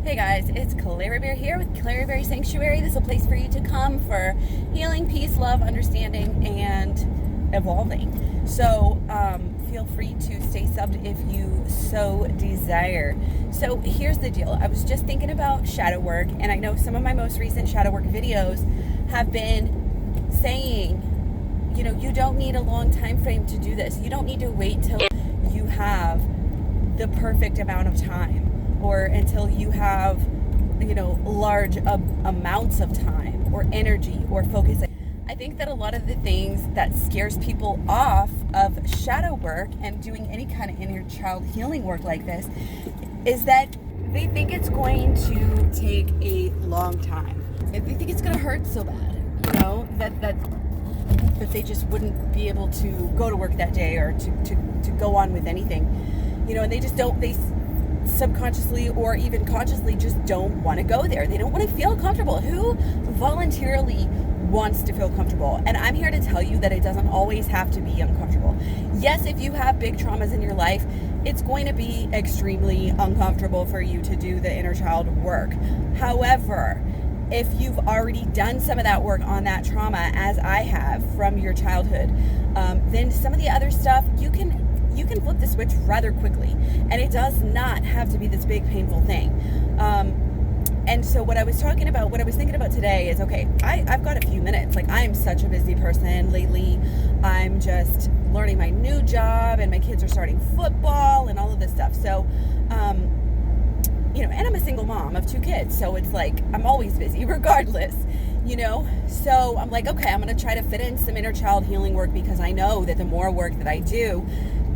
Hey guys, it's KlaireeBerry here with KlaireeBerry Sanctuary. This is a place for you to come for healing, peace, love, understanding, and evolving. So feel free to stay subbed if you so desire. So here's the deal. I was just thinking about shadow work, and I know some of my most recent shadow work videos have been saying, you know, you don't need a long time frame to do this. You don't need to wait till you have the perfect amount of time, or until you have, you know, large amounts of time or energy or focus. I think that a lot of the things that scares people off of shadow work and doing any kind of inner child healing work like this is that they think it's going to take a long time. They think it's going to hurt so bad, you know, that they just wouldn't be able to go to work that day or to go on with anything, you know, and they just don't, they subconsciously or even consciously just don't want to go there. They don't want to feel comfortable. Who voluntarily wants to feel comfortable? And I'm here to tell you that it doesn't always have to be uncomfortable. Yes, if you have big traumas in your life, it's going to be extremely uncomfortable for you to do the inner child work. However, if you've already done some of that work on that trauma, as I have from your childhood, then some of the other stuff you can flip the switch rather quickly, and it does not have to be this big painful thing. And so what I was thinking about today is, okay, I've got a few minutes. Like, I am such a busy person lately. I'm just learning my new job, and my kids are starting football and all of this stuff. So, you know, and I'm a single mom of 2 kids, so it's like I'm always busy regardless, you know. So I'm like, okay, I'm going to try to fit in some inner child healing work, because I know that the more work that I do,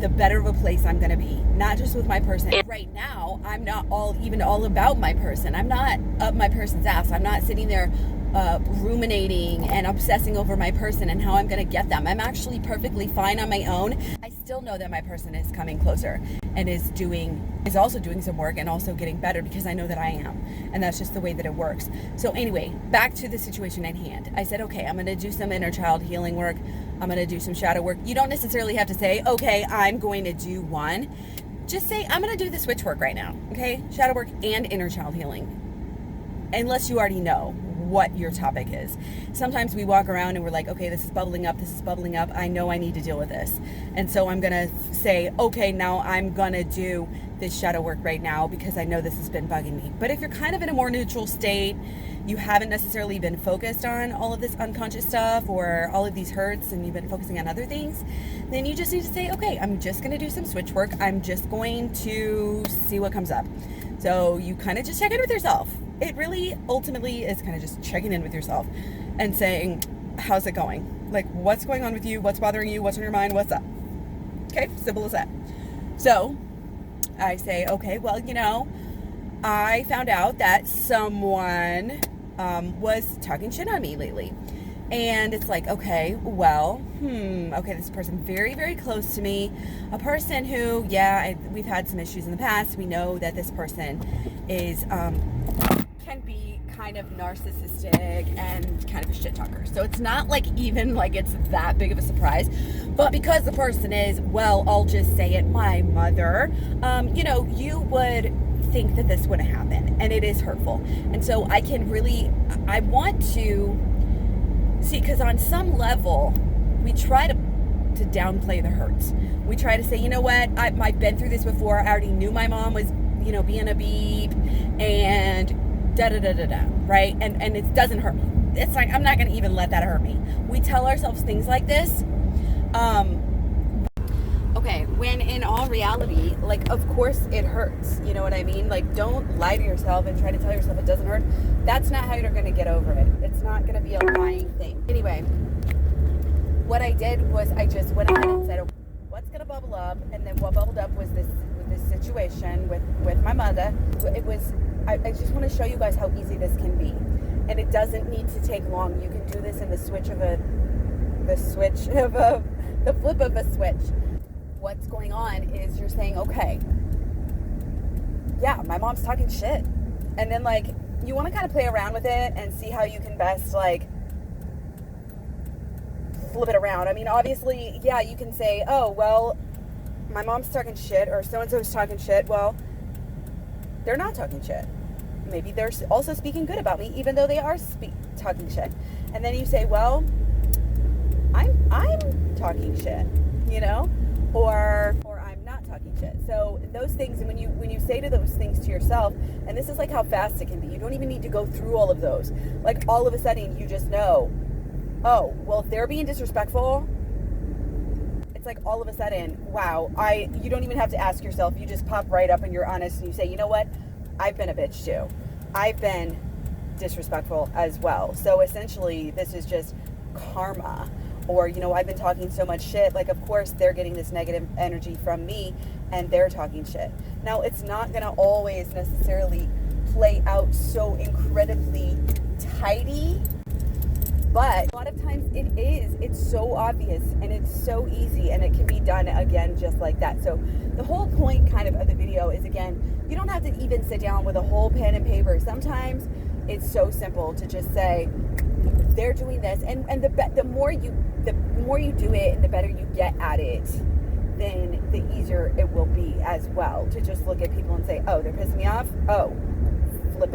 the better of a place I'm going to be, not just with my person. Right now, I'm not all about my person. I'm not up my person's ass. I'm not sitting there ruminating and obsessing over my person and how I'm going to get them. I'm actually perfectly fine on my own. I still know that my person is coming closer and is also doing some work and also getting better, because I know that I am. And that's just the way that it works. So anyway, back to the situation at hand. I said, okay, I'm going to do some inner child healing work. I'm going to do some shadow work. You don't necessarily have to say, okay, I'm going to do one. Just say, I'm going to do the switch work right now. Okay? Shadow work and inner child healing. Unless you already know what your topic is. Sometimes we walk around and we're like, okay, this is bubbling up. I know I need to deal with this. And so I'm going to say, okay, now I'm going to do this shadow work right now, because I know this has been bugging me. But if you're kind of in a more neutral state, you haven't necessarily been focused on all of this unconscious stuff or all of these hurts, and you've been focusing on other things, then you just need to say, okay, I'm just going to do some switch work. I'm just going to see what comes up. So you kind of just check in with yourself. It really ultimately is kind of just checking in with yourself and saying, how's it going? Like, what's going on with you? What's bothering you? What's on your mind? What's up? Okay, simple as that. So I say, okay, well, you know, I found out that someone was talking shit on me lately. And it's like, okay, well, okay, this person very, very close to me, a person who, we've had some issues in the past. We know that this person is, can be kind of narcissistic and kind of a shit talker. So it's not like even like it's that big of a surprise. But because the person is, well, I'll just say it, my mother, you know, you would think that this wouldn't happen, and it is hurtful. And so I want to see, because on some level we try to downplay the hurts. We try to say, you know what, I've been through this before. I already knew my mom was, you know, being a beep, and right? And it doesn't hurt me. It's like, I'm not going to even let that hurt me. We tell ourselves things like this. Okay, when in all reality, like, of course it hurts. You know what I mean? Like, don't lie to yourself and try to tell yourself it doesn't hurt. That's not how you're going to get over it. It's not going to be a lying thing. Anyway, what I did was I just went ahead and said, what's going to bubble up? And then what bubbled up was this situation with my mother. It was, I just want to show you guys how easy this can be. And it doesn't need to take long. You can do this in the flip of a switch. What's going on is you're saying, okay, yeah, my mom's talking shit. And then, like, you want to kind of play around with it and see how you can best, like, flip it around. I mean, obviously, yeah, you can say, oh, well, my mom's talking shit, or so-and-so's talking shit. Well, they're not talking shit. maybe they're also speaking good about me, even though they are talking shit. And then you say, well, I'm talking shit, you know, or I'm not talking shit. So those things, and when you say to those things to yourself, and this is like how fast it can be. You don't even need to go through all of those. Like all of a sudden, you just know, oh, well, if they're being disrespectful, it's like all of a sudden, wow, you don't even have to ask yourself. You just pop right up and you're honest and you say, you know what? I've been a bitch too. I've been disrespectful as well. So essentially, this is just karma. Or, you know, I've been talking so much shit. Like, of course, they're getting this negative energy from me and they're talking shit. Now, it's not going to always necessarily play out so incredibly tidy. But a lot of times it is. It's so obvious and it's so easy and it can be done again just like that. So the whole point kind of the video is, again, you don't have to even sit down with a whole pen and paper. Sometimes it's so simple to just say, they're doing this, and the more you do it and the better you get at it, then the easier it will be as well to just look at people and say, oh, they're pissing me off. Oh, flip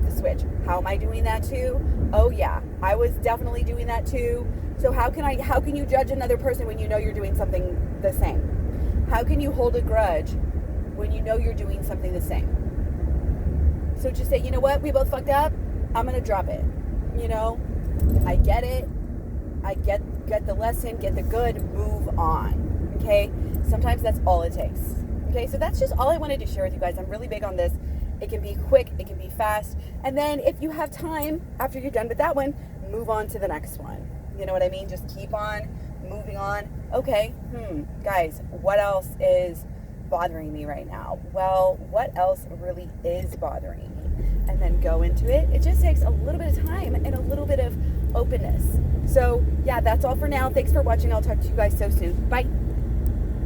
the switch. How am I doing that too? Oh yeah, I was definitely doing that too. So how can you judge another person when you know you're doing something the same? How can you hold a grudge when you know you're doing something the same? So just say, you know what, we both fucked up. I'm gonna drop it. You know, I get it. I get the lesson, get the good, move on. Okay? Sometimes that's all it takes. Okay? So that's just all I wanted to share with you guys. I'm really big on this. It can be quick, it can be fast. And then if you have time after you're done with that one, move on to the next one. You know what I mean? Just keep on moving on. Okay, guys, what else is bothering me right now? Well, what else really is bothering me? And then go into it. It just takes a little bit of time and a little bit of openness. So yeah, that's all for now. Thanks for watching. I'll talk to you guys so soon. Bye.